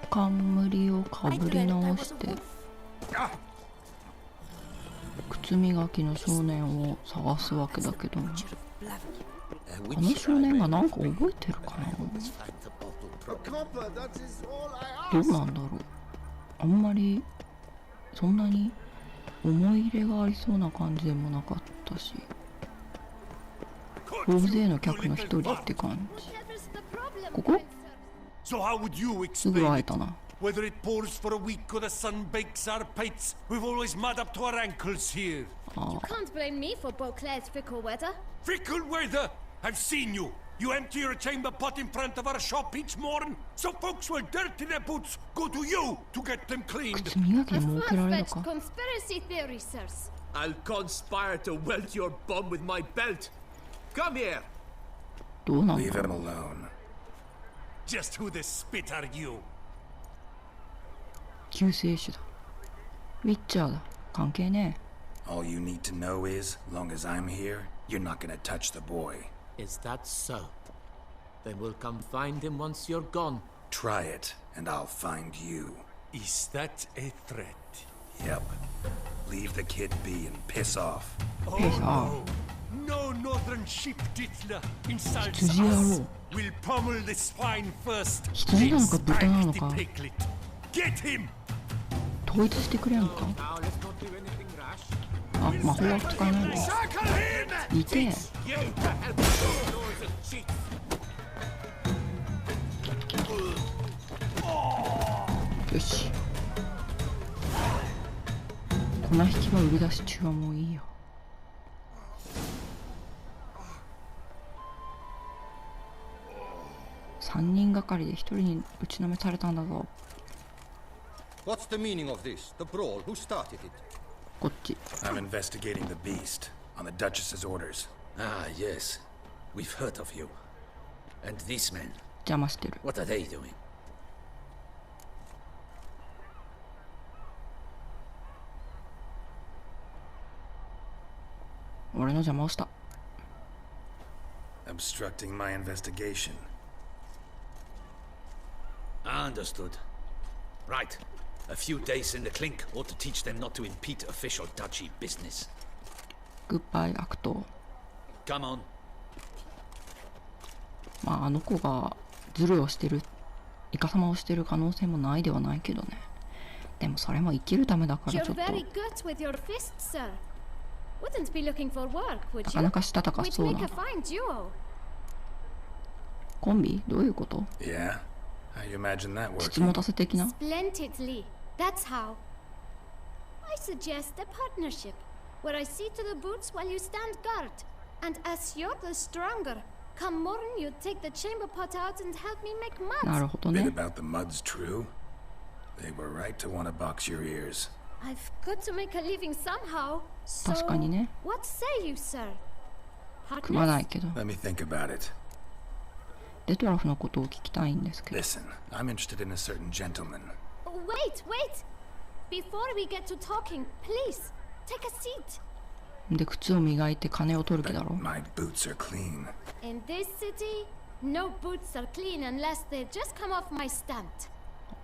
冠をかぶり直して靴磨きの少年を探すわけだけど、この少年がなんか覚えてるかな。どうなんだろう。あんまりそんなに思い入れがありそうな感じでもなかったし、大勢の客の一人って感じ。ここすぐ会えたな。Whether it pours for a week or the sun bakes our pates, we've always mud up to our ankles here. You can't blame me for Beauclair's fickle weather. Fickle weather? I've seen you. You empty your chamber pot in front of our shop each morn, so folks will dirty their boots go to you to get them cleaned. A far-fetched conspiracy theory, sirs. I'll conspire to welt your bum with my belt. Come here. Leave him alone. Just who the spit are you? 救世主だ。ウィッチャーだ。関係ねえ。All you need to know is, long as I'm here, you're not gonna touch the boy. Is that so? Then we'll come find him once you're gone. Try it, and I'll find you. Is that a threat? Yep. Leave the kid be and piss off. Piss off. No northern sheep titler insults us. We'll pummel the swine first. 羊なのか豚なのか。Get him. 統一してくれんか。あ、魔法は使えないの。いて。よし。粉引きは売り出し中はもういいよ。3人がかりで1人に打ちのめされたんだぞ。What's the meaning of this? The brawl? Who started it? こっち。I'm investigating the beast on the Duchess's orders. Ah, yes. We've heard of you. And these men. 邪魔してる。What are they doing? 俺の邪魔をした。Obstructing my investigation. Understood. Right. A few days in the clink ought to teach them not to impede official duchy business. Goodbye, 悪党。Come on. まああの子がズルをしてる、イカサマをしてる可能性もないではないけどね。でもそれも生きるためだからちょっと。You're very good with your fists, sir. Wouldn't be looking for work, would you? なかなかしたたかそうだな。コンビ？どういうこと？ Yeah. How you imagine that working? 質持たせ的な？ Splendidly. That's how. I suggest a partnership where I see to the boots while you stand guard. And as you're the stronger, come morn you take the chamber pot out and help me make mud. なるほどね。Bit about the mud's true. They were right to want to box your ears. I've got to make a living somehow. So, 確かにね。 what say you, sir? 組まないけど。 Let me think about it. デトラフのことを聞きたいんですけど。Listen, I'm interested in a certain gentleman. Wait, wait! Before we get to talking, please, take a seat. で、靴を磨いて金を取る気だろ。My boots are clean. In this city, no boots are clean unless they just come off my stand.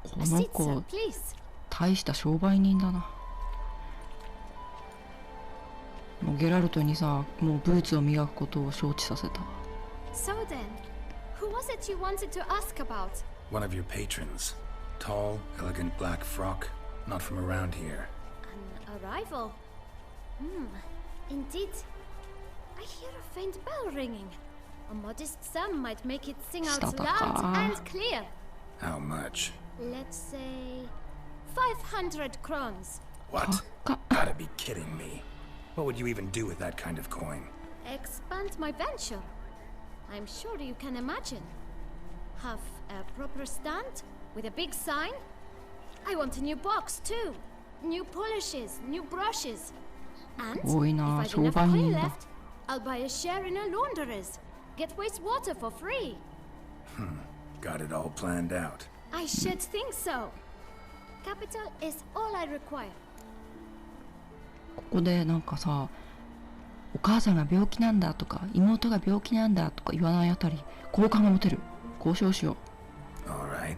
この子、大した商売人だな。もうゲラルトにさ、もうブーツを磨くことを承知させた。So then, who was it you wanted to ask about? One of your patrons. Tall, elegant black frock. Not from around here. An arrival? Indeed. I hear a faint bell ringing. A modest sum might make it sing out loud and clear. How much? Let's say 500 crowns. What? Gotta be kidding me. What would you even do with that kind of coin? Expand my venture. I'm sure you can imagine. Have a proper stand with a big sign. I want a new box too. New polishes, new brushes. And if I've enough coin left, I'll buy a share in a launderer's. Get wastewater for free. Got it all planned out. I should think so. Capital is all I require. ここでなんかさ、お母さんが病気なんだとか妹が病気なんだとか言わないあたり好感が持てる。交渉しよう。All right.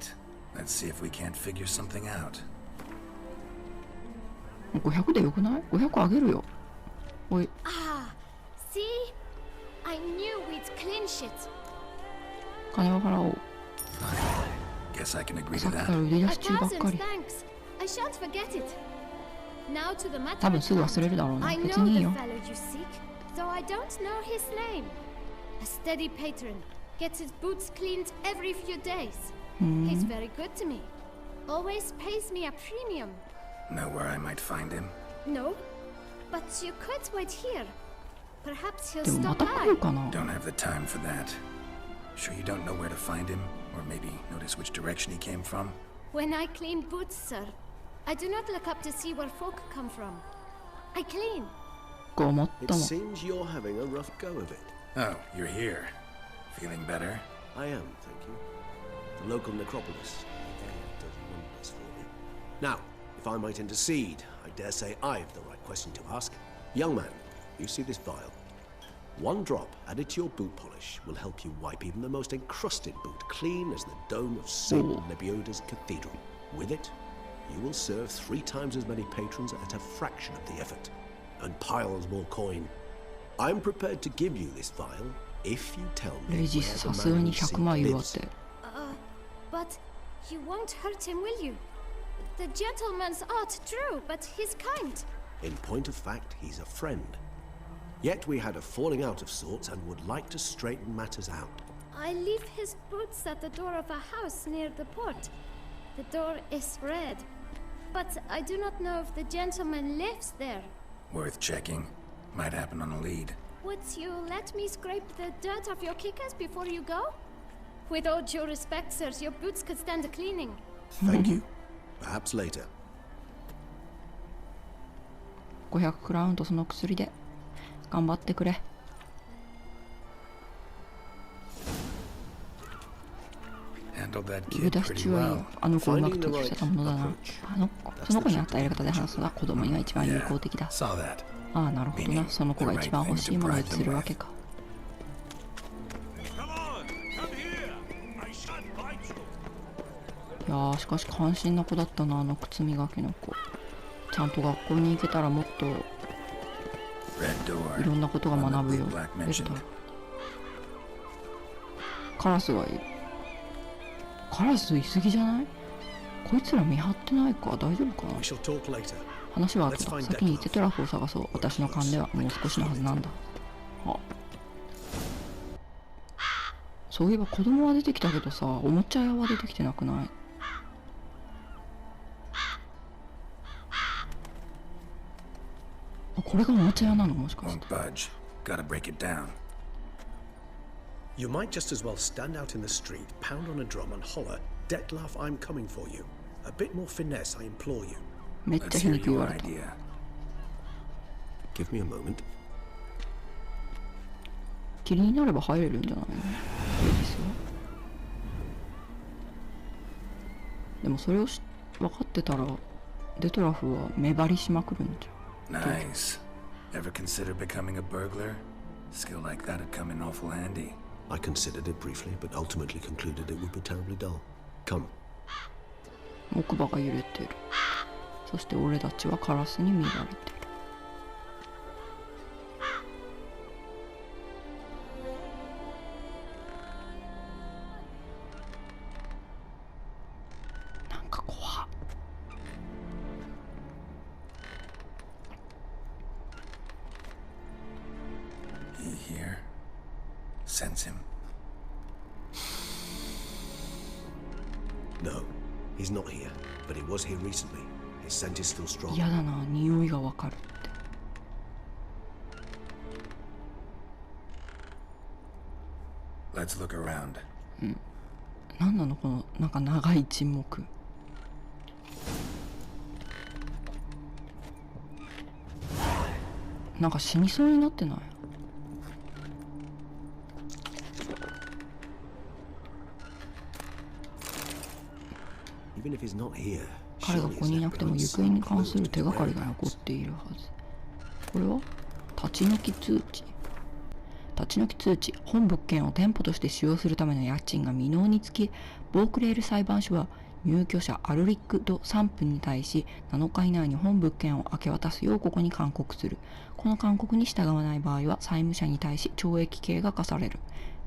Let's see if we can't figure something out. 500でよくない？ 500 あげるよ。おい。Ah, see? I knew we'd clinch it. 金を払おう。Guess I can agree さ to っきから that. 売り出 A し中ばっか thousand り。 thanks. I shan't forget it. Now to the matter. 多分すぐ忘れるだろうな。 I 別 know にいい the よ。 fellow you seek, though I don't know his name. A steady patron, gets his boots cleaned every few days. He's very good to me. Always pays me a premium. Know where I might find him? No, but you could wait here. Perhaps he'll でもま stop た来る by. かな。 Don't have the time for that. Sure you don't know where to find him? Or maybe notice which direction he came from? When I clean boots, sir, I do not look up to see where folk come from. I clean. ごもっと It も。 seems you're having a rough go of it. Oh, you're here. Feeling better? I am, thank you. The local necropolis does wonders for me. Now, if I might intercede, I dare say I've the right question to ask. Young man, you see this vial? One drop added to your boot polish will help you wipe even the most encrusted boot clean as the dome of St. Lebioda's cathedral. With it, you will serve 3 times as many patrons at a fraction of the effort, and piles more coin. I'm prepared to give you this vial if you tell me レジ where ス the さすが man に you 100 seek 万言わっ lives. て。 But you won't hurt him, will you? The gentleman's art true, but he's kind. In point of fact, he's a friend. Yet we had a falling out of sorts and would like to straighten matters out. I leave his boots at the door of a house near the port. The door is red, but I do not know if the gentleman lives there. Worth checking. Might happen on a lead. Would you let me scrape the dirt off your kickers before you go? With all due respect, sirs, your boots could stand a cleaning. Thank you. Perhaps later. 500クラウンとその薬で頑張ってくれ。Handled that 売り kid 出し pretty 中はいい well. よ。あの子をうまく取りしたものだな。その子に合ったやり方で話すのが子供には一番有効的だ。 Saw that. ああ、なるほどな。その子が一番欲しいものにするわけか。 Come on, come here. I shan't bite you. いやー、しかし関心な子だったな、あの靴磨きの子。ちゃんと学校に行けたらもっと Red door. いろんなことが学ぶよ。 Black レッ mentioned. ド。カラスがいる。カラスいすぎじゃない？こいつら見張ってないか？大丈夫かな？ We shall talk later. 話は後だ。先にテトラフを探そう。私の勘ではもう少しのはずなんだ。あ、そういえば子供は出てきたけどさ、おもちゃ屋は出てきてなくない？あ、これがおもちゃ屋なの？もしかして。 Won't budge. Gotta break it down. You might just as well stand out in the street, pound on a drum and holler, Detlef, I'm coming for you. A bit more finesse, I implore you. めっちゃ Let's 皮 hear 肉言 your われた。 idea. Give me a moment. 霧になれば入れるんじゃないの？いいですよ。でもそれを分かってたらデトラフは目張りしまくるんじゃん。 Nice. Ever consider becoming a burglar? Skill like that would come in awful handy. I considered it briefly, but ultimately concluded it would be terribly dull. Come. 木馬が揺れてる。そして俺たちはカラスに見られてる。なんか怖っ。You hear? Sense him? No, he's not here, but he was here recently. His scent is still strong. 嫌だな、匂いがわかるって。Let's look around. なんなのこのなんか長い沈黙。なんか死にそうになってない？ Even if he's not here, 彼がここにいなくても行方に関する手がかりが残っているはず。これは立ち退き通知。立ち退き通知。本物件を店舗として使用するための家賃が未納につき、ボークレール裁判所は入居者アルリック・ド・サンプに対し7日以内に本物件を明け渡すようここに勧告する。この勧告に従わない場合は債務者に対し懲役刑が課される。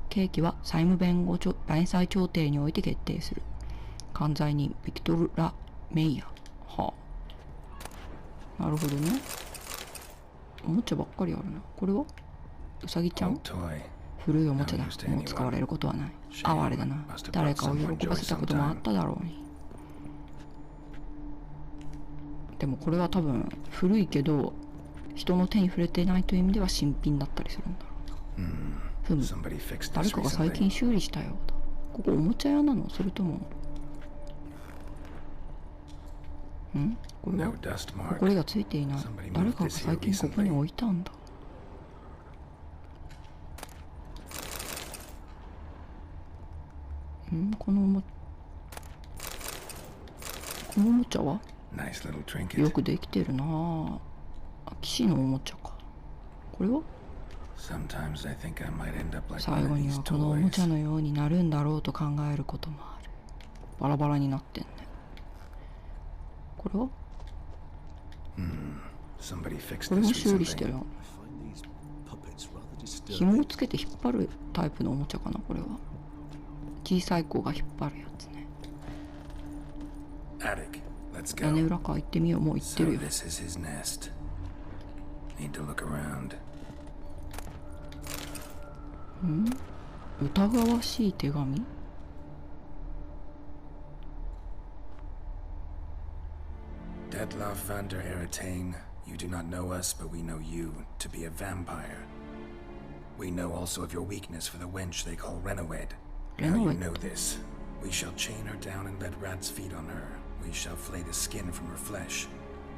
刑期は債務弁護済調停において決定する。管財人ビクトル・ラ・メイヤー。はあ、なるほどね。おもちゃばっかりあるな。これはウサギちゃん？古いおもちゃだ。もう使われることはない。哀れだな。誰かを喜ばせたこともあっただろうに。でもこれは多分古いけど人の手に触れていないという意味では新品だったりするんだろうな。ふむ、誰かが最近修理したようだ。ここおもちゃ屋なの？それともこれは埃がついていない。誰かが最近ここに置いたんだ。このおもちゃはよくできてるなぁ。騎士のおもちゃか。これは最後にはこのおもちゃのようになるんだろうと考えることもある。バラバラになってんね。これはこれも修理してるの。紐をつけて引っ張るタイプのおもちゃかな。これは小さい子が引っ張るやつね。屋根裏か行ってみよう。もう行ってるよ。疑わしい手紙。Detlef van der Eretain, you do not know us, but we know you to be a vampire. We know also of your weakness for the wench they call Renowed. Now you know this. We shall chain her down and let rats feed on her. We shall flay the skin from her flesh.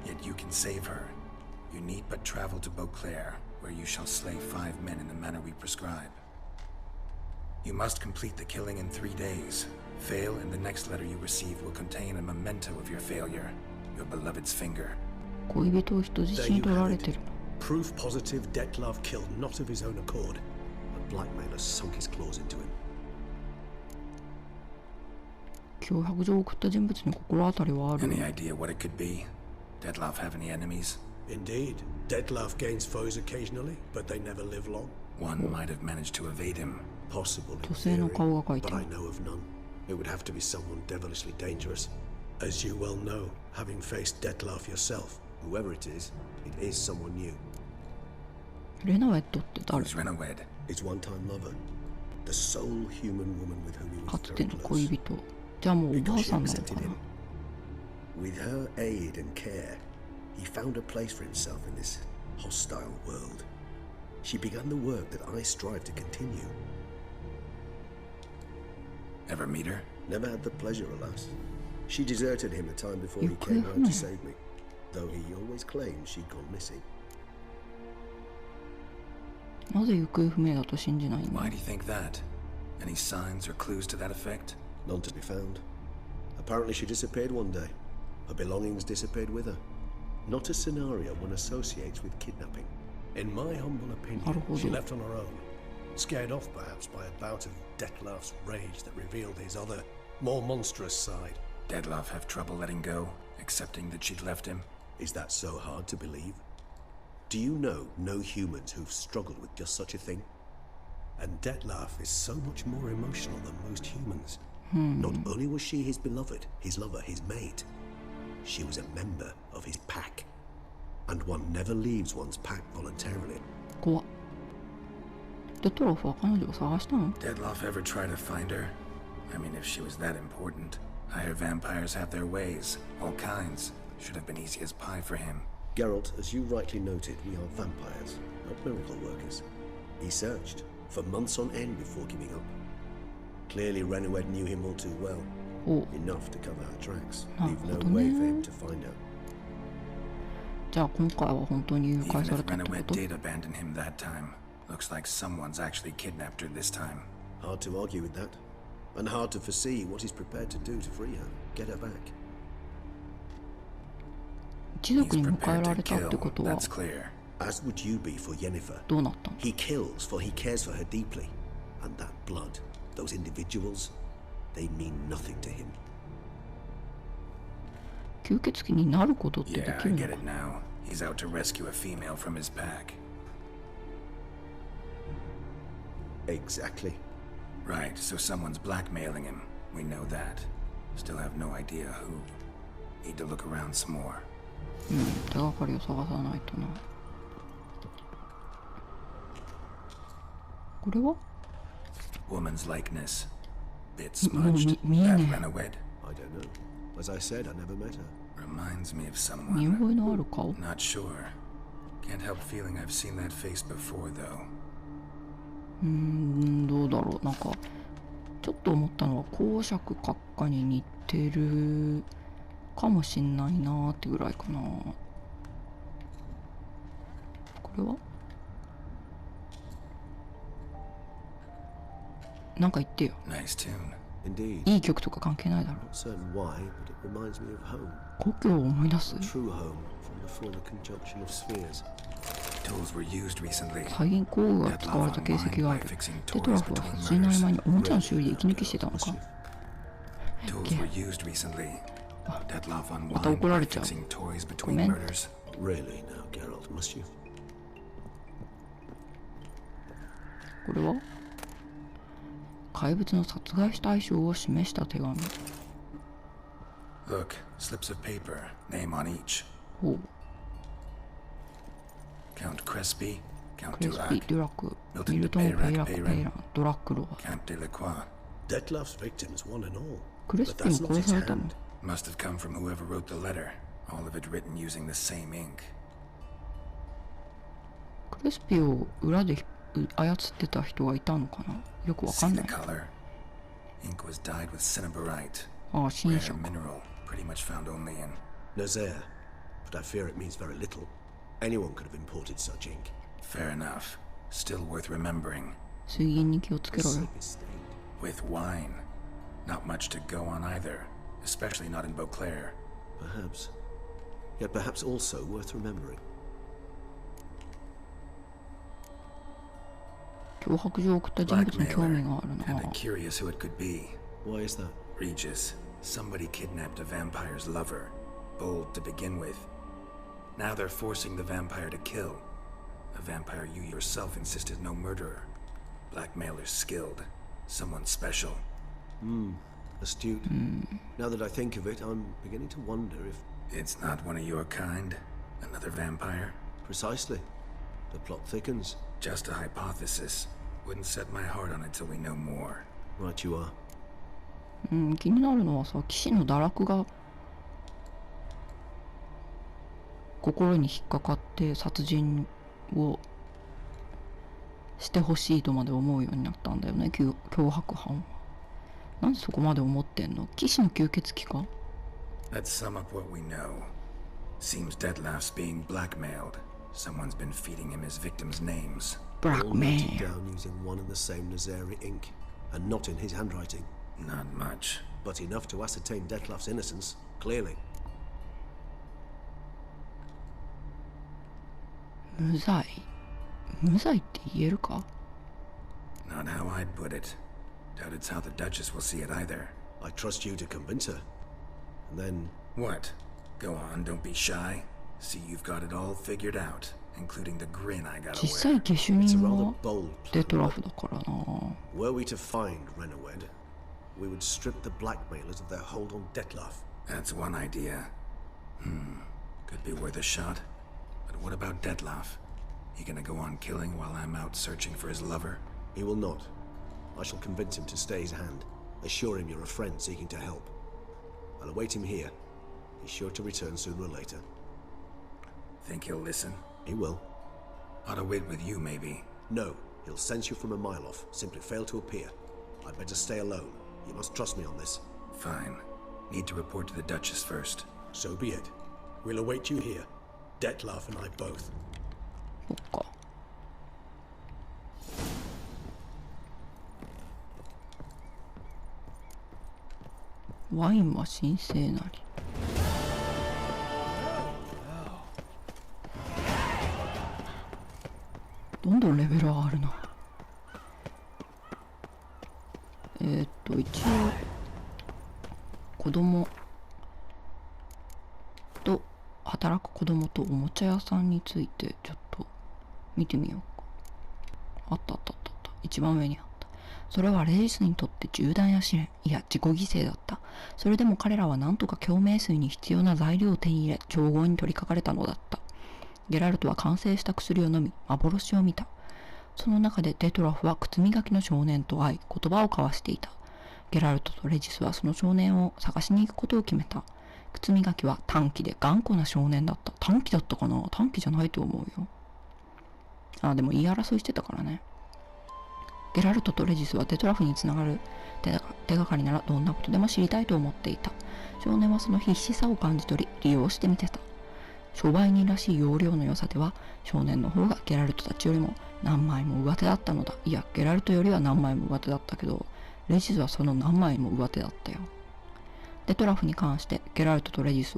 Yet you can save her. You need but travel to Beauclair, where you shall slay 5 men in the manner we prescribe. You must complete the killing in 3 days. Fail, and the next letter you receive will contain a memento of your failure. Your beloved's finger. 恋人を人質に取られてるの。 Proof positive Detlef killed not of his own accord. A blackmailer sunk his claws into him. 脅迫状を送った人物に心当たりはある。 Any idea what it could be? Detlef have any enemies? Indeed, Detlef gains foes occasionally, but they never live long. One might have managed to evade him. Possible in 女性の theory, 顔が描いて but あ I る。 know of none. It would have to be someone devilishly dangerous. As you well know, having faced Detlef yourself, whoever it is someone new. レナウェットって誰？ Who's Renowed? His one-time lover, the sole human woman with whom he か was つて very の恋 close. 人。じゃあもうおば Because あ she さんなの accepted かな。 him. With her aid and care, he found a place for himself in this hostile world. She began the work that I strive to continue. Ever meet her? Never had the pleasure, alas. She deserted him a time before he You came could around to have. save me, though he always claimed she'd gone missing. なぜ行方不明だと信じないんだ。 Why do you think that? Any signs or clues to that effect? None to be found. Apparently she disappeared one day. Her belongings disappeared with her. Not a scenario one associates with kidnapping. In my humble opinion, she left on her own. Scared off perhaps by a bout of Detlef's rage that revealed his other, more monstrous side. Detlef have trouble letting go, accepting that she'd left him? Is that so hard to believe? Do you know no humans who've struggled with just such a thing? And Detlef is so much more emotional than most humans. Not only was she his beloved, his lover, his mate, she was a member of his pack. And one never leaves one's pack voluntarily. 怖っ。で、トロフは彼女を探したの？ Detlef ever try to find her? I mean, if she was that important. I hear vampires have their ways, all kinds. Should have been easy as pie for him. Geralt, as you rightly noted, we are vampires, not miracle workers. He searched for months on end before giving up. Clearly, Renowed knew him all too well. Enough to cover her tracks. Leave no way for him to find her. じゃあ今回は本当に誘 Even 拐され if たってこ Renowed と？ did abandon him that time, looks like someone's actually kidnapped her this time. Hard to argue with that. And hard to foresee what he's prepared to do to free her, get her back. 一族 He's に迎え prepared ら to れたっ kill, てことは that's clear. As would you be for Yennefer. どうなったの？ He kills for he cares for her deeply. And that blood, those individuals, they mean nothing to him. 吸血鬼になることってで Yeah, き I る get の it か。 now. He's out to rescue a female from his pack. Exactly. Right, so someone's blackmailing him. We know that. Still have no idea who. Need to look around some more. 手がかりを探さないとな。これは Woman's likeness. Bit もう smudged. 見え That ね Renowed. I don't know. As I said, I never met her. Reminds me of え。見 someone. 覚えのある顔。 Not sure. Can't help feeling I've seen that face before, though. どうだろう。なんかちょっと思ったのは公爵閣下に似てるかもしんないなーってぐらいかな。これはなんか言ってよ。 Nice tune. Indeed. いい曲とか関係ないだろ。 Not certain why, but it reminds me of home. 故郷を思い出す。 True home from before the conjunction of spheres. Tools were used recently. 最近工具が使われた形跡がある。テトラフは殺人の合間におもちゃの修理で息抜きしてたのか。 Tools were used recently. Detlef また unwind 怒ら by れちゃう。 fixing toys ご between めん。 murders. Really now, Geralt, must you? これは怪物の殺害した対象を示した手紙。 Look, slips of paper, name on each. ほう。 Count Crespi, Count クレスピ Dulac, デュラク、ミルトン・ペイラク・ペイラン、ドラックロア。 Count Delacroix. Detlef's victims, one and all. クレス But ピも that's not 殺 his されたの。 hand. Must have come from whoever wrote the letter. All of it written using the same ink. クレスピを裏で操ってた人がいたのかな。よくわか See ん the ない。 color? Ink was dyed with cinnabarite. ああ、新 Rare 色。 mineral, pretty much found only in. Nazaire. But I fear it means very little. Anyone could have imported such ink. Fair enough. Still worth remembering. 水銀に気をつけろよ。 With wine. Not much to go on either. Especially not in Beauclair. Perhaps. Yet perhaps also worth remembering. 脅迫状を送った人物に興味がある Kinda な。 curious who it could be. Why is that? Regis. Somebody kidnapped a vampire's lover. Bold to begin with. Now they're forcing the vampire to kill. A vampire you yourself insisted no murderer. Blackmailer's skilled. Someone special. Astute. Now that I think of it, I'm beginning to wonder if... It's not one of your kind? Another vampire? Precisely. The plot thickens. Just a hypothesis. Wouldn't set my heart on it till we know more. Right you are. 気になるのはさ、騎士の堕落が心に引っかかって殺人をしてほしいとまで思うようになったんだよね、脅迫犯は。なんでそこまで思ってんの？騎士の吸血鬼か？ Let's sum up what we know. Seems Detlef's being blackmailed. Someone's been feeding him his victims' names. All noted Blackmail. down using one and the same Nazari ink, and not in his handwriting. Not much. But enough to ascertain Detlef's innocence, clearly. 無罪。無罪って言えるか？ Not how I'd put it. Doubt it's how the Duchess will see it either. I trust you to convince her. And then... What? Go on, don't be shy. See, you've got it all figured out, including the grin I gotta 実際 wear. 下手 It's a 人 rather は bold デ plan. トラフだからな。 Were we to find Renowed, we would strip the blackmailers of their hold on Detlef. That's one idea. Could be worth a shot. But what about Detlef? He gonna go on killing while I'm out searching for his lover? He will not. I shall convince him to stay his hand. Assure him you're a friend seeking to help. I'll await him here. He's sure to return sooner or later. Think he'll listen? He will. Ought to wait with you, maybe. No, he'll sense you from a mile off. Simply fail to appear. I'd better stay alone. You must trust me on this. Fine. Need to report to the Duchess first. So be it. We'll await you here. Detlef and I both. そっか。ワインは神聖なり。どんどんレベル上がるな。一応子供働く子供とおもちゃ屋さんについてちょっと見てみようか。あったあったあったあった。一番上にあった。それはレイスにとって重大な試練、いや自己犠牲だった。それでも彼らは何とか共鳴水に必要な材料を手に入れ、調合に取り掛かれたのだった。ゲラルトは完成した薬を飲み、幻を見た。その中でデトラフは靴磨きの少年と会い、言葉を交わしていた。ゲラルトとレジスはその少年を探しに行くことを決めた。靴磨きは短気で頑固な少年だった。短気だったかな？短気じゃないと思うよ。でも言い争いしてたからね。ゲラルトとレジスはデトラフにつながる手がかりならどんなことでも知りたいと思っていた。少年はその必死さを感じ取り、利用してみてた。商売人らしい要領の良さでは、少年の方がゲラルトたちよりも何枚も上手だったのだ。いや、ゲラルトよりは何枚も上手だったけど、レジスはその何枚も上手だったよ。デトラフに関してゲラルトとレジス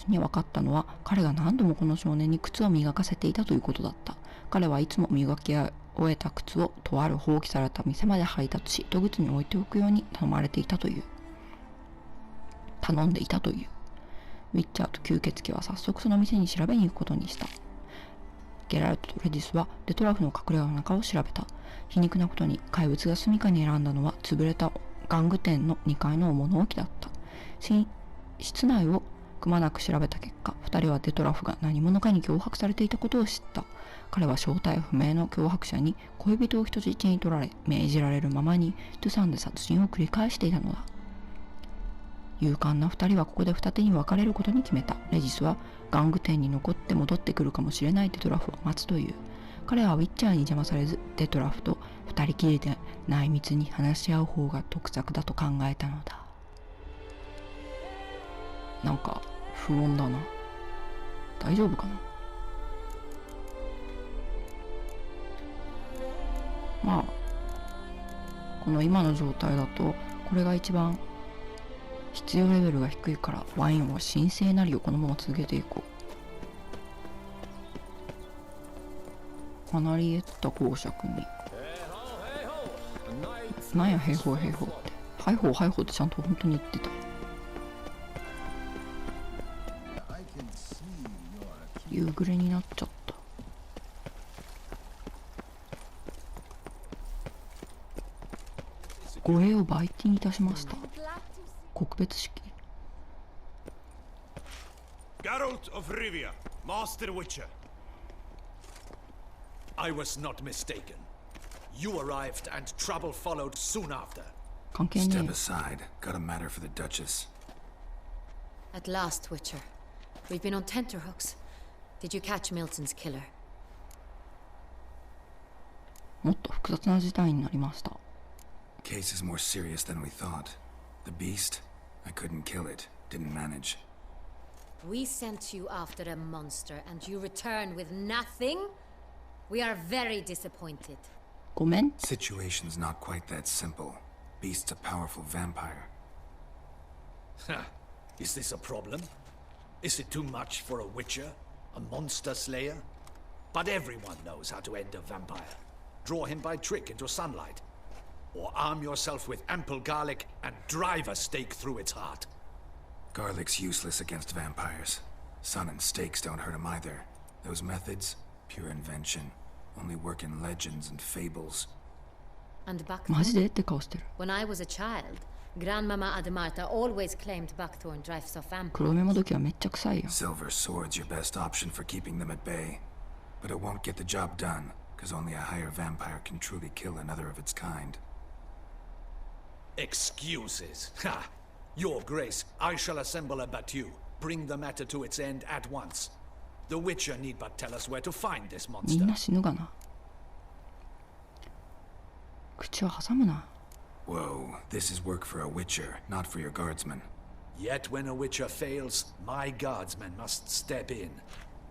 に分かったのは、彼が何度もこの少年に靴を磨かせていたということだった。彼はいつも磨き終えた靴をとある放棄された店まで配達し、戸口に置いておくように頼んでいたという。ウィッチャーと吸血鬼は早速その店に調べに行くことにした。ゲラルトとレジスはデトラフの隠れ家の中を調べた。皮肉なことに怪物が住処に選んだのは潰れた玩具店の2階の物置だった。室内をくまなく調べた結果、2人はデトラフが何者かに脅迫されていたことを知った。彼は正体不明の脅迫者に恋人を人質に取られ、命じられるままにトゥサンで殺人を繰り返していたのだ。勇敢な2人はここで二手に分かれることに決めた。レジスは玩具店に残って戻ってくるかもしれないデトラフを待つという。彼はウィッチャーに邪魔されず、デトラフと2人きりで内密に話し合う方が得策だと考えたのだ。なんか不穏だな。大丈夫かな。まあこの今の状態だとこれが一番必要レベルが低いから、ワインは神聖なりをこのまま続けていこう。マナリエッタ公爵になんや、平方ってハイホーってちゃんと本当に言ってた。夕暮れになっちゃった。護衛を売金いたしました。告別式。 Geralt of Rivia, Master Witcher. I was not mistaken. You arrived and trouble followed soon after. 関係ねえ。 Step aside. Got a matter for the Duchess. At last, Witcher. We've been on tenterhooks. Did you catch Milton's killer? もっと複雑な事態になりました。 Case is more serious than we thought. The beast? I couldn't kill it. Didn't manage. We sent you after a monster and you return with nothing? We are very disappointed. ごめん。 Situation's not quite that simple. Beast's a powerful vampire. Is this a problem? Is it too much for a witcher? A monster slayer? But everyone knows how to end a vampire. Draw him by trick into sunlight. Or arm yourself with ample garlic and drive a stake through its heart. Garlic's useless against vampires. Sun and stakes don't hurt him either. Those methods, pure invention. Only work in legends and fables. And Buckthorn? マジでって顔してる。 When I was a child, Grandmama Ademarta always claimed Buckthorn drives off vampires. 黒目もどきはめっちゃ臭いよ。 Silver sword's your best option for keeping them at bay. But it won't get the job done, because only a higher vampire can truly kill another of its kind. Excuses. Ha! Your Grace, I shall assemble a battue. Bring the matter to its end at once. The Witcher need but tell us where to find this みん monster. な死ぬがな。口を挟むな。 Whoa, this is work for a witcher, not for your guardsmen. Yet when a Witcher fails, my guardsmen must step in.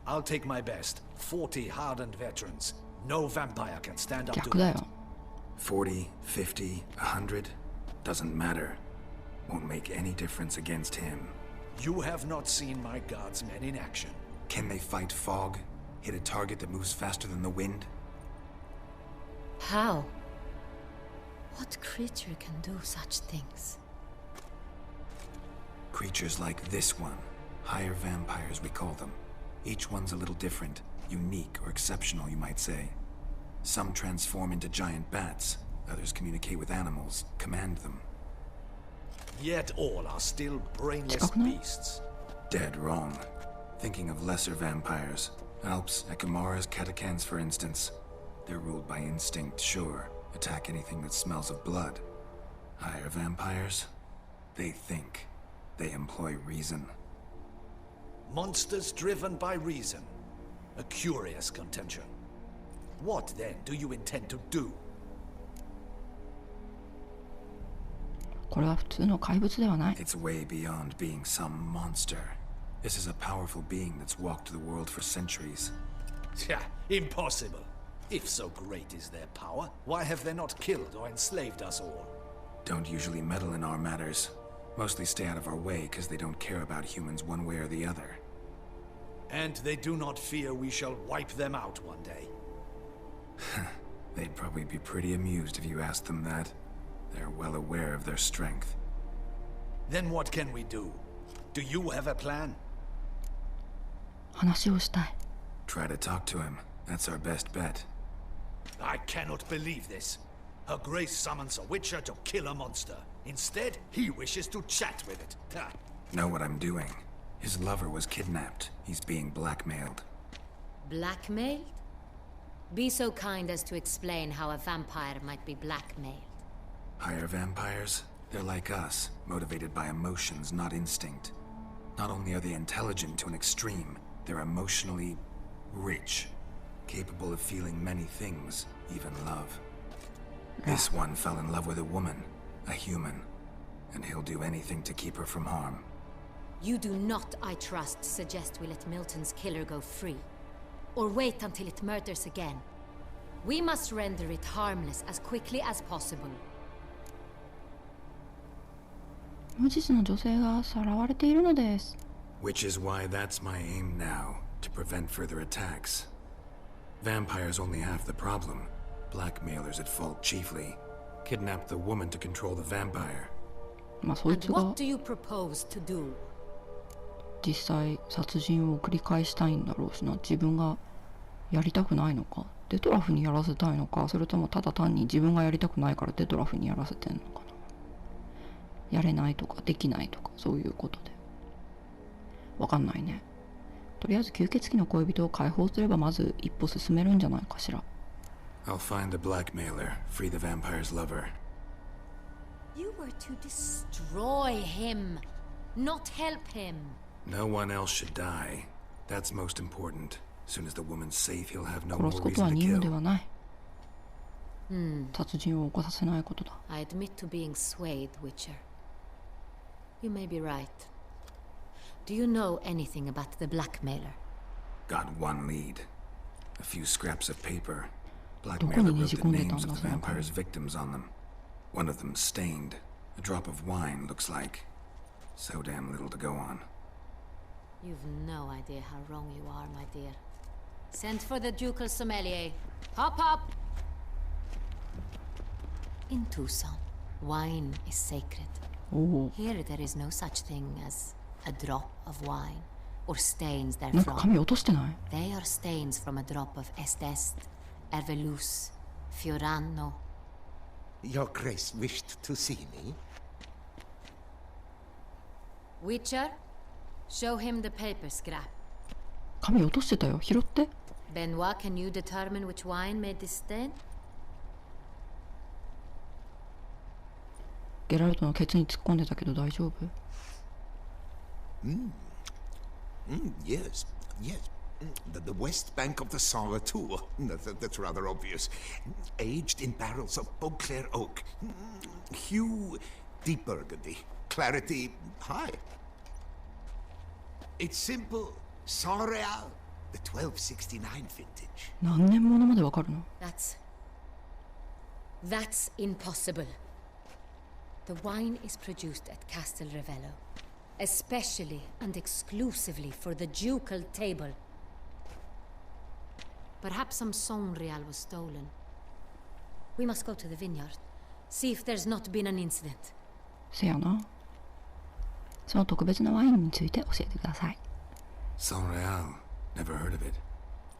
I'll take my best. 40 hardened veterans. No vampire can stand up to 逆だ that. よ。 40, 50, 100? Doesn't matter. Won't make any difference against him. You have not seen my guardsmen in action. Can they fight fog? Hit a target that moves faster than the wind? How? What creature can do such things? Creatures like this one. Higher vampires, we call them. Each one's a little different, unique or exceptional, you might say. Some transform into giant bats, others communicate with animals, command them. Yet all are still brainless beasts. Dead wrong. Thinking of lesser vampires. Alps, Ekamaras, Catacans, for instance. They're ruled by instinct, sure. Attack anything that smells of blood. Higher vampires? They think. They employ reason. Monsters driven by reason. A curious contention. What then do you intend to do? これは普通の怪物ではない。 It's way beyond being some monster. This is a powerful being that's walked the world for centuries. Yeah, impossible. If so great is their power, why have they not killed or enslaved us all? Don't usually meddle in our matters. Mostly stay out of our way because they don't care about humans one way or the other. And they do not fear we shall wipe them out one day. They'd probably be pretty amused if you asked them that. They're well aware of their strength. Then what can we do? Do you have a plan? 話をしたい。 Try to talk to him. That's our best bet. I cannot believe this. Her Grace summons a witcher to kill a monster. Instead, he wishes to chat with it. Ha. Know what I'm doing? His lover was kidnapped. He's being blackmailed. Blackmailed? Be so kind as to explain how a vampire might be blackmailed. Higher vampires? They're like us, motivated by emotions, not instinct. Not only are they intelligent to an extreme, they're emotionally rich, capable of feeling many things, even love. This one fell in love with a woman, a human, and he'll do anything to keep her from harm. You do not, I trust, suggest we let Milton's killer go free. Or wait until it murders again. We must render it harmless as quickly as possible. 無実の女性がさらわれているのです。 Which is why that's my aim now, to prevent further attacks. Vampires only half the problem. Blackmailers at fault chiefly. Kidnapped the woman to control the vampire. まあそいつが What do you propose to do? 実際殺人を繰り返したいんだろうしな。自分がやりたくないのか、デトラフにやらせたいのか、それともただ単に自分がやりたくないからデトラフにやらせてんのかな。やれないとかできないとかそういうことでわかんないね。とりあえず吸血鬼の恋人を解放すればまず一歩進めるんじゃないかしら。 I'll find the blackmailer, free the vampire's lover. You were to destroy him, not help him. No one else should die. That's most important. As soon as the woman's safe, he'll have no 殺 more すことは reason to 任務で kill. はない。殺人を起こさせないことだ。 I admit to being swayed, Witcher. You may be right. Do you know anything about the blackmailer? Got one lead. A few scraps of paper. どこ Blackmailer にね wrote じ the 込んでた names んだ of そ the の紙。 vampire's victims on them. One of them stained. A drop of wine, looks like. So damn little to go on. You've no idea how wrong you are, my dear. Send for the ducal sommelier. Hop, hop! In Tucson, wine is sacred. おお。 Here there is no such thing as a drop of wine, or stains なんか therefrom. 紙落としてない？ They are stains from a drop of Estest, Ervelus, Fiorano. Your Grace wished to see me? Witcher, show him the paper scrap. 紙落としてたよ。拾って。 Benoit, can you determine which wine made this stain? ゲラルトのケツに突っ込んでたけど大丈夫？ Yes, yes. The west bank of the Sara too. That's rather obvious. Aged in barrels of Beauclair oak. Hue, deep burgundy. Clarity, high. It's simple. Saint-Réal, the 1269 vintage. 何年ものまでわかるの？ That's impossible. The wine is produced at Castel Ravello, especially and exclusively for the ducal table. Perhaps some Saint-Réal was stolen. We must go to the vineyard, see if there's not been an incident. せやな。その特別なワインについて教えてください。San Real. Never heard of it.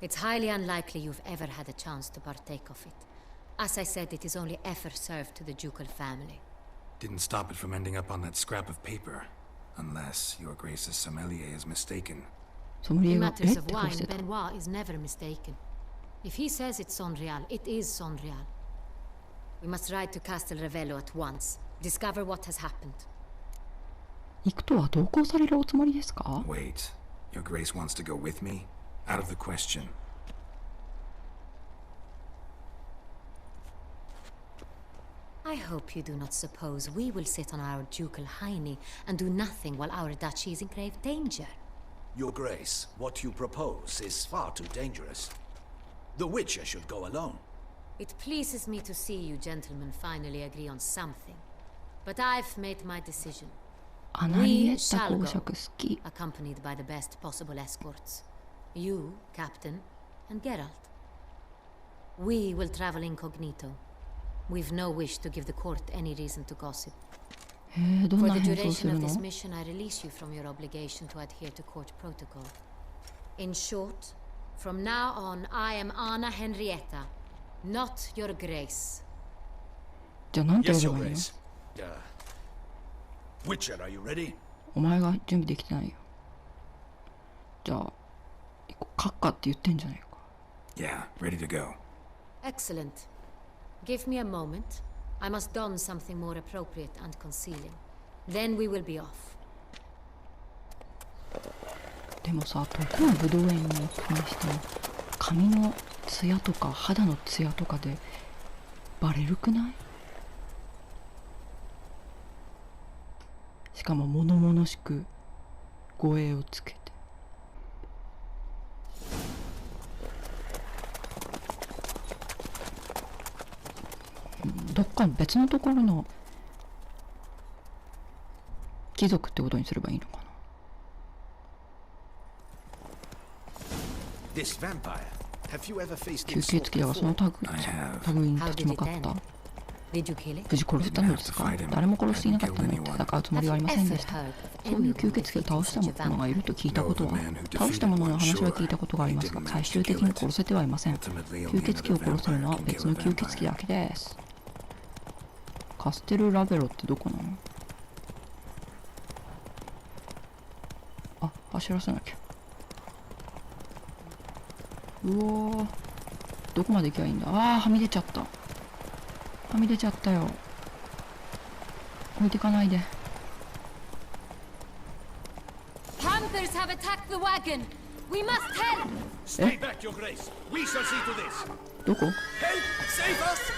It's highly unlikely you've ever had a chance to partake of it. As I said, it is only ever served to the ducal family. Didn't stop it from ending up on that scrap of paper. Unless your Grace's sommelier is mistaken. ソムリエ In が matters っ of て顔 wine, してた。 Benoit is never mistaken. If he says it's Sonreal, it is Sonreal. We must ride to Castel Revello at once. Discover what has happened. 行くとは同行されるおつもりですか？ Wait. Your Grace wants to go with me? Out of the question. I hope you do not suppose we will sit on our ducal hiney and do nothing while our duchy is in grave danger. Your Grace, what you propose is far too dangerous. The Witcher should go alone. It pleases me to see you gentlemen finally agree on something. But I've made my decision. アナリエッタ公爵好き。 Accompanied by the best possible escorts. You, Captain, and Geralt. We will travel incognito. We've no wish to give the court any reason to gossip. どん For な the 変装 duration する of の？ this mission, I release you from your obligation to adhere to court protocol. In short, from now on, I am Anna Henrietta, not your grace. じゃあなんて Yes, 言え Your ばいいの？ Grace. Witcher, are you ready? お前が準備できてないよ。じゃあ、閣下って言ってんじゃないか。Yeah, ready to go. Excellent. Give me a moment. I must don something more appropriate and concealing. Then we will be off. でもさ、どこのブドウ園に行くにしても髪のツヤとか肌のツヤとかでバレるくない？しかも物々しく護衛をつけて。どっか別のところの貴族ってことにすればいいのかな。This vampire. Have you ever faced 吸血 insult 鬼だがその before? 類に立ち向かった。 Did you kill it? 無事殺せたのですか？誰も殺していなかったのに戦うつもりはありませんでした。そういう吸血鬼を倒した者がいると聞いたことは、倒した者の話は聞いたことがありますが、最終的に殺せてはいません。吸血鬼を殺せるのは別の吸血鬼だけです。カステルラベロってどこなの？あ、走らせなきゃ。うおー、どこまで行けばいいんだ？あー、はみ出ちゃった。はみ出ちゃったよ。置いてかないで。 Panthers have attacked the wagon. We must help. Stay back, Your Grace. We shall see to this. どこ？ Help! Save us!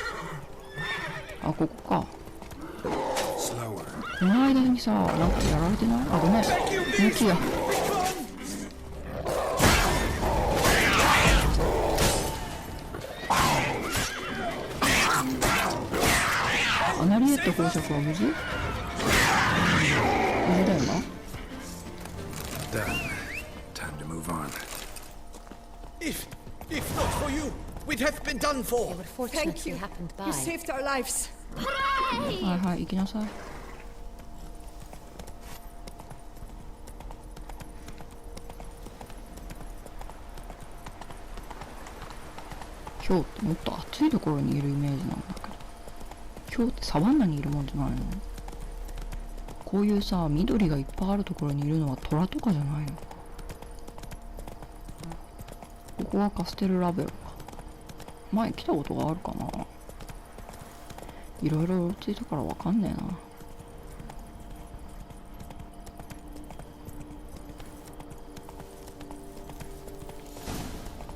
あ、ここか。 Slower. この間にさ、なんかやられてない？あ、ごめん。抜きや。アナリエット公爵は無事？無事だよな。Done. Time to move on. If not for you, we'd have been done for. They were fortunate you happened by. You saved our lives. はいはい、行きなさい。ヒョウってもっと暑いところにいるイメージなんだけど、ヒョウってサバンナにいるもんじゃないの？こういうさ、緑がいっぱいあるところにいるのはトラとかじゃないの？ここはカステルラベロか。前来たことがあるかな。いろいろついたからわかんねえ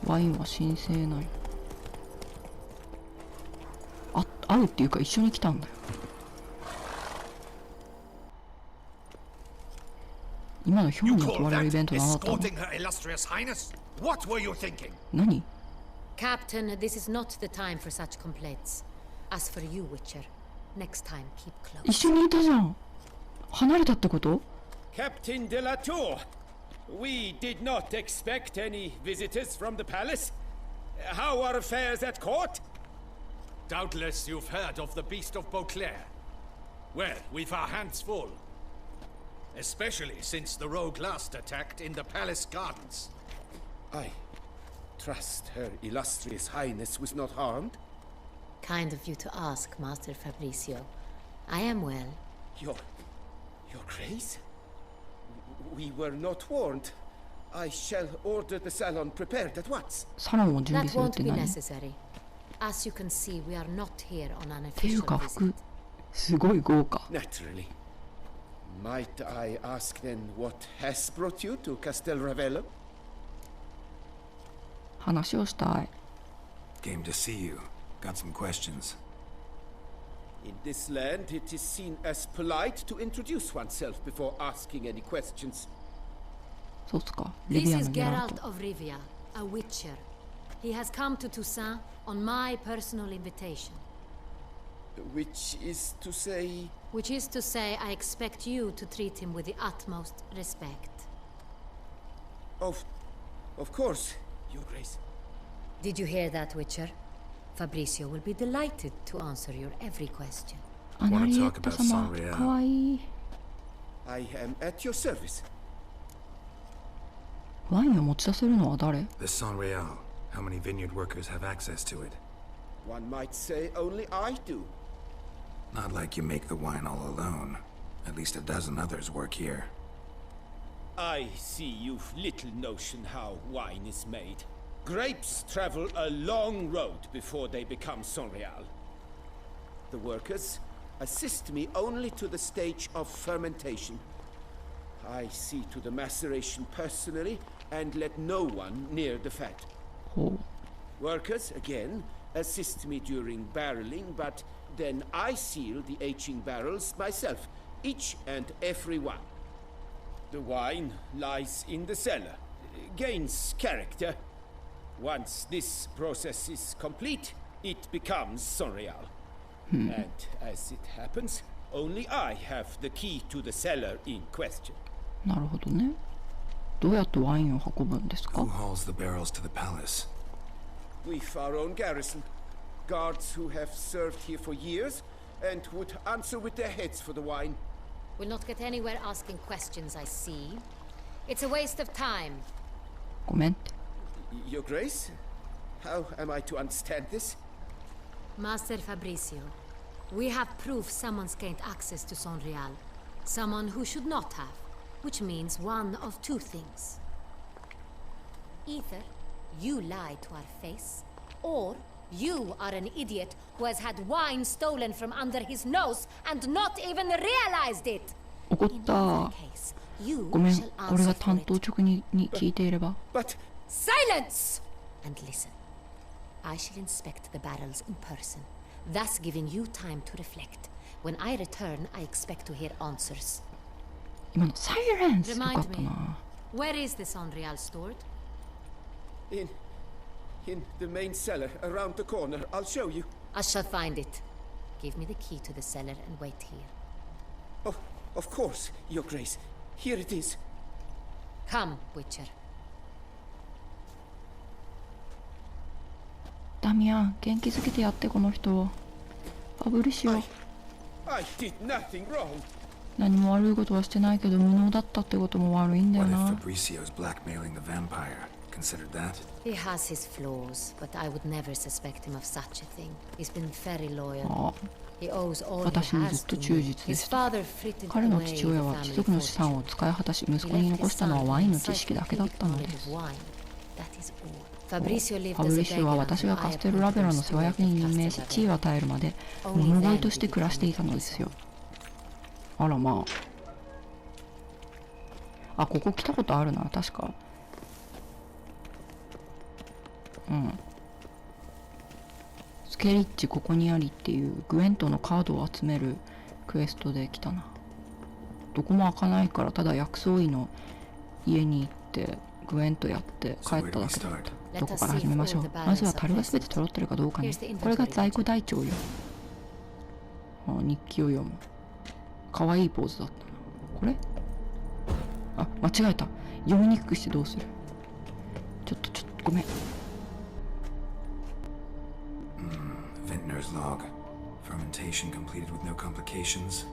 な。ワインは神聖ない。会うっていうか一緒に来たんだよ。今のヒョウに襲われるイベント何だったの？何？ Captain, this is not the time for such complaints. As for you, Witcher, next time keep close. 一緒にいたじゃん。離れたってこと？ Captain de la Tour, we did not expect any visitors from the palace. How are affairs at court? Doubtless you've heard of the Beast of Beauclair. Well, we've our hands full. Especially since the rogue last attacked in the palace gardens. I trust Her Illustrious Highness was not harmed. Kind of you to ask, Master Fabricio. I am well. Your Grace? We were not warned. I shall order the salon prepared at once. That won't be necessary. As you can see, we are not here on an official visit. すごい豪華。 Naturally. Might I ask then what has brought you to Castel Ravello? 話をしたい。 Came to see you. Got some questions. In this land, it is seen as polite to introduce oneself before asking any questions. そうっすか。 This is Geralt of Rivia, a witcher. He has come to Toussaint on my personal invitation. Which is to say... Which is to say, I expect you to treat him with the utmost respect. Of course, Your Grace. Did you hear that, Witcher? Fabricio will be delighted to answer your every question. Want to talk about Sanriel? かわいい。 I am at your service. ワインを持ち出せるのは誰？ The Sanriel. How many vineyard workers have access to it? One might say only I do. Not like you make the wine all alone. At least a dozen others work here. I see you've little notion how wine is made. Grapes travel a long road before they become Sanrial. The workers assist me only to the stage of fermentation. I see to the maceration personally and let no one near the fat. Workers, again, assist me during barreling, but then I seal the aging barrels myself, each and every one. The wine lies in the cellar, gains character. Once this process is complete, it becomes Sanrial. And as it happens, only I have the key to the cellar in question. なるほどね。どうやってワインを運ぶんですか？ Who hauls the barrels to the palace? We've our own garrison. Guards who have served here for years and would answer with their heads for the wine. We'll not get anywhere asking questions, I see. It's a waste of time. ごめんって。 Your Grace? How am I to understand this? Master Fabricio, we have proof someone's gained access to Sanrial. Someone who should not have, which means one of two things. Either you lie to our face, or you are an idiot who has had wine stolen from under his nose and not even realized it. 怒った。ごめん、俺が単刀直入に聞いていれば。But silence! And listen. I shall inspect the barrels in person, thus giving you time to reflect. When I return, I expect to hear answers. 今のサイレンスよかった Remind me, な。 where is the Sanrial stored? in the main cellar around the corner. I'll show you. I shall find it. Give me the key to the cellar and wait here. Oh, of course, Your Grace. Here it is. Come, Witcher. ダミアン、元気づけてやってこの人を。ファブリシオ。 I did nothing wrong. 何も悪いことはしてないけど無能だったってことも悪いんだよ What な。 if Fabricio's blackmailing the vampire? Considered that? He has his flaws, but I would never suspect him of such a thing. He's been very loyal. ああ、 He owes all he 私にず has っと to 忠 me. 実で His した。 father frittered 彼の away 父 the 親は family 貴族の資産 fortune. を使い果たし、息 He 子に left 残 his したのは son ワイン an の知識だけだったので encyclopedic す。 knowledge of wine. That is all. Fabricio lived ファブ as a リシオは beggar 私が until カ I ステルラベラの appointed him 世話焼きに任命し、 steward of 地位を与えるまで、物乞いとして暮らしていたのですよ。あらまあ。あ、ここ来たことあるな、確か。うん。スケリッチここにありっていうグエントのカードを集めるクエストで来たな。どこも開かないからただ薬草医の家に行ってグエントやって帰っただけだった。どこから始めましょう。まずは樽が全て揃ってるかどうかね。これが在庫台帳よ。あ、日記を読む。かわいいポーズだったな。これ？あ、間違えた。読みにくくしてどうする？ちょっとごめん。Vintner's log. Fermentation completed with no complications.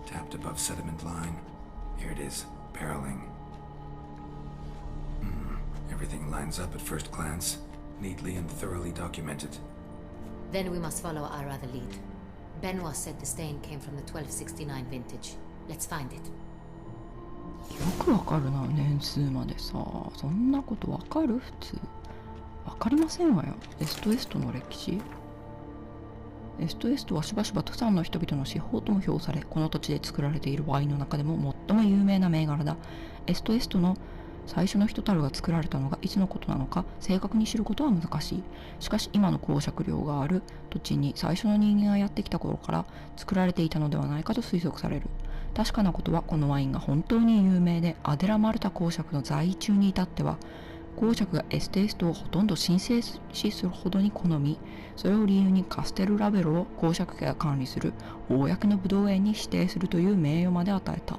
Tapped above sediment line. Here it is, barreling. Everything lines up at first glance, neatly and thoroughly documented. Then we must follow our other lead. Benoit said the stain came from the 1269 vintage. Let's find it. よくわかるな、年数までさ。そんなことわかる？普通わかりませんわよ。エストエストの歴史。エストエストはしばしばトサンの人々の至宝とも評され、この土地で作られているワインの中でも最も有名な銘柄だ。エストエストの最初の人たるが作られたのがいつのことなのか正確に知ることは難しい。しかし今の公爵領がある土地に最初の人間がやってきた頃から作られていたのではないかと推測される。確かなことはこのワインが本当に有名で、アデラ・マルタ公爵の在位中に至っては公爵がエストエストをほとんど神聖視するほどに好み、それを理由にカステル・ラベロを公爵家が管理する公のブドウ園に指定するという名誉まで与えた。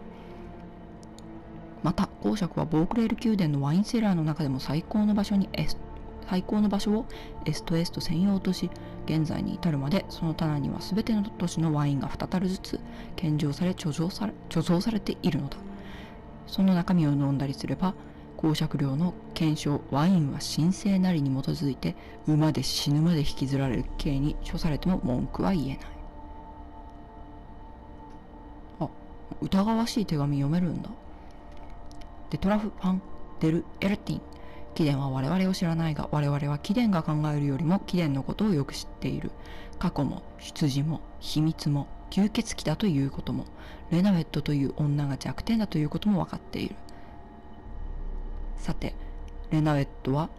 また公爵はボークレール宮殿のワインセラーの中でも最高の場所をエストエスト専用とし、現在に至るまでその棚には全ての都市のワインが2樽ずつ献上され貯蔵されているのだ。その中身を飲んだりすれば公爵領の憲章ワインは神聖なりに基づいて馬で死ぬまで引きずられる刑に処されても文句は言えない。あ、疑わしい手紙読めるんだ。デトラフ・ファン・デル・エルティン。貴殿は我々を知らないが、我々は貴殿が考えるよりも貴殿のことをよく知っている。過去も出自も秘密も吸血鬼だということも、レナウェットという女が弱点だということも分かっている。さて、レナウェットは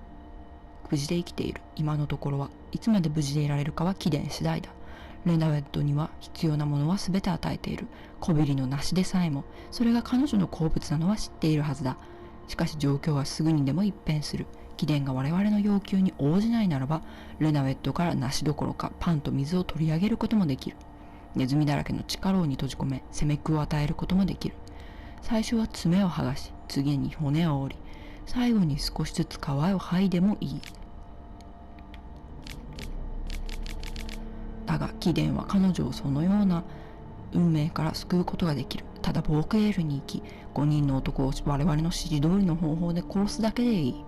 無事で生きている。今のところはいつまで無事でいられるかは貴殿次第だ。レナウェットには必要なものは全て与えている。こびりのなしでさえも、それが彼女の好物なのは知っているはずだ。しかし状況はすぐにでも一変する。貴殿が我々の要求に応じないならば、レナウェットから梨どころかパンと水を取り上げることもできる。ネズミだらけの地下牢に閉じ込め、責め苦を与えることもできる。最初は爪を剥がし、次に骨を折り、最後に少しずつ皮を剥いでもいい。だが貴殿は彼女をそのような運命から救うことができる。ただボークエールに行き、5人の男を我々の指示通りの方法で殺すだけでいい。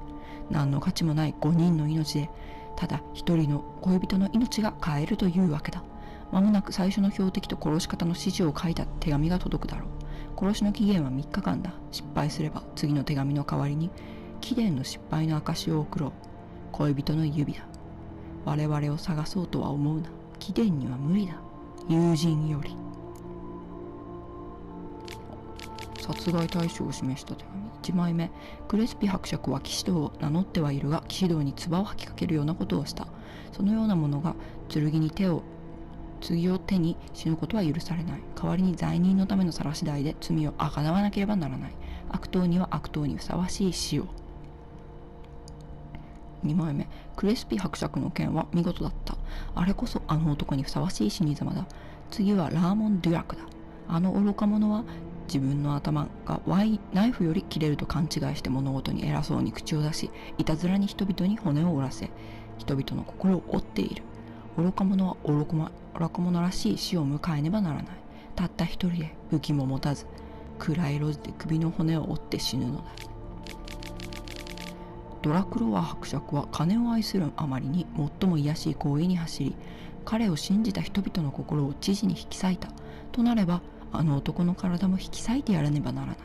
何の価値もない5人の命で、ただ1人の恋人の命が買えるというわけだ。まもなく最初の標的と殺し方の指示を書いた手紙が届くだろう。殺しの期限は3日間だ。失敗すれば次の手紙の代わりに貴殿の失敗の証を送ろう。恋人の指だ。我々を探そうとは思うな。貴殿には無理だ。友人より。殺害対象を示した手紙。1枚目。クレスピ伯爵は騎士道を名乗ってはいるが、騎士道に唾を吐きかけるようなことをした。そのようなものが剣を手に死ぬことは許されない。代わりに罪人のための晒し台で罪をあがなわなければならない。悪党には悪党にふさわしい死を。2枚目。クレスピ伯爵の剣は見事だった。あれこそあの男にふさわしい死に様だ。次はラーモン・デュラクだ。あの愚か者は自分の頭がナイフより切れると勘違いして物事に偉そうに口を出し、いたずらに人々に骨を折らせ、人々の心を折っている。愚か者は愚か者らしい死を迎えねばならない。たった一人で武器も持たず、暗い路地で首の骨を折って死ぬのだ。ドラクロワ伯爵は金を愛するあまりに最も卑しい行為に走り、彼を信じた人々の心を知事に引き裂いた。となれば、あの男の体も引き裂いてやらねばならない。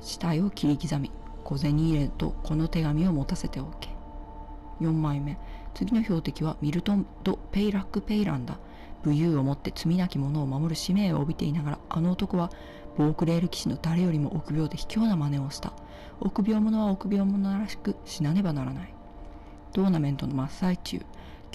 死体を切り刻み、小銭入れとこの手紙を持たせておけ。4枚目。次の標的はミルトン・ド・ペイラック・ペイランだ。武勇をもって罪なき者を守る使命を帯びていながら、あの男はボークレール騎士の誰よりも臆病で卑怯な真似をした。臆病者は臆病者らしく死なねばならない。トーナメントの真っ最中、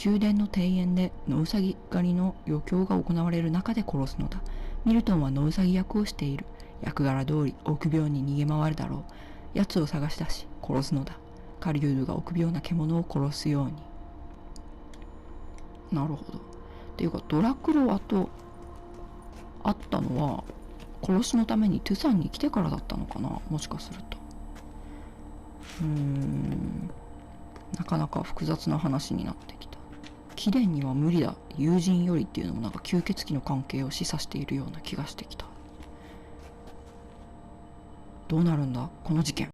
宮殿の庭園で野ウサギ狩りの余興が行われる中で殺すのだ。ミルトンは野ウサギ役をしている。役柄通り臆病に逃げ回るだろう。奴を探し出し殺すのだ。狩人が臆病な獣を殺すように。なるほど。っていうかドラクロワと会ったのは殺しのためにトゥサンに来てからだったのかな、もしかすると。なかなか複雑な話になってきた。貴殿には無理だ、友人よりっていうのもなんか吸血鬼の関係を示唆しているような気がしてきた。どうなるんだこの事件。